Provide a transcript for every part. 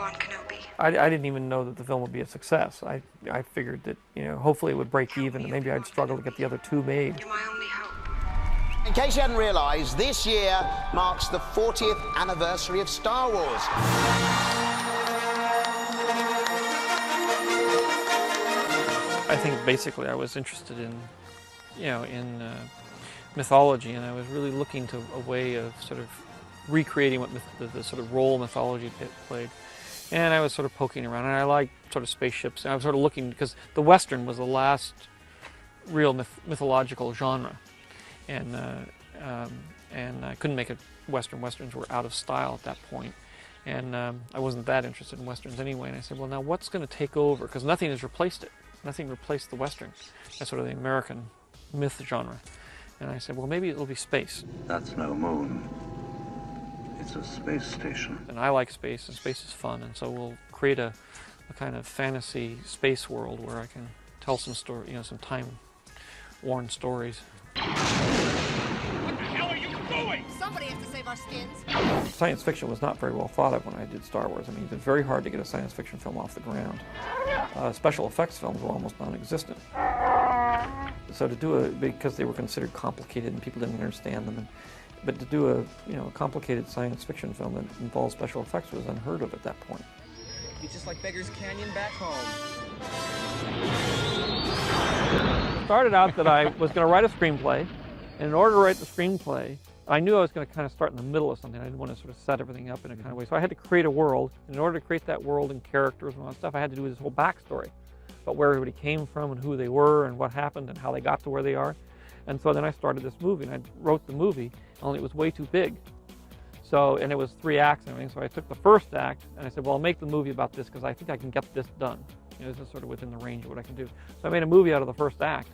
Obi-Wan Kenobi. I didn't even know that the film would be a success. I figured that, you know, hopefully it would break even and maybe I'd struggle to get the other two made. You're my only hope. In case you hadn't realised, this year marks the 40th anniversary of Star Wars. I think basically I was interested in, you know, in mythology, and I was really looking to a way of sort of recreating what the sort of role mythology played. And I was sort of poking around, and I liked sort of spaceships, and I was sort of looking, because the Western was the last real mythological genre, and I couldn't make a Western. Westerns were out of style at that point, and I wasn't that interested in Westerns anyway, and I said, well, now what's going to take over? Because nothing has replaced it. Nothing replaced the Western. That's sort of the American myth genre. And I said, well, maybe it'll be space. That's no moon. It's a space station. And I like space, and space is fun, and so we'll create a kind of fantasy space world where I can tell some story, you know, some time-worn stories. What the hell are you doing? Somebody has to save our skins. Science fiction was not very well thought of when I did Star Wars. I mean, it's very hard to get a science fiction film off the ground. Special effects films were almost non-existent. So to do because they were considered complicated and people didn't understand them, but to do a complicated science fiction film that involved special effects was unheard of at that point. It's just like Beggar's Canyon back home. It started out that I was going to write a screenplay, and in order to write the screenplay, I knew I was going to kind of start in the middle of something. I didn't want to sort of set everything up in a kind of way. So I had to create a world. And in order to create that world and characters and all that stuff, I had to do this whole backstory about where everybody came from and who they were and what happened and how they got to where they are. And so then I started this movie, and I wrote the movie, only it was way too big. So, and it was 3 acts and everything. So I took the first act, and I said, well, I'll make the movie about this because I think I can get this done. You know, this is sort of within the range of what I can do. So I made a movie out of the first act,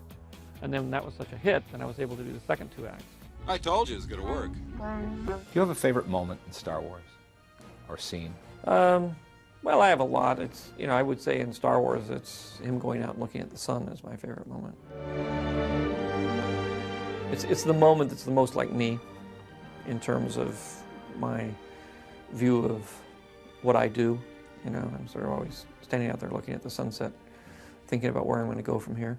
and then that was such a hit, and I was able to do the second 2 acts. I told you it was going to work. Do you have a favorite moment in Star Wars or scene? Well, I have a lot. It's, you know, I would say in Star Wars, it's him going out and looking at the sun is my favorite moment. It's the moment that's the most like me in terms of my view of what I do. You know, I'm sort of always standing out there looking at the sunset, thinking about where I'm going to go from here.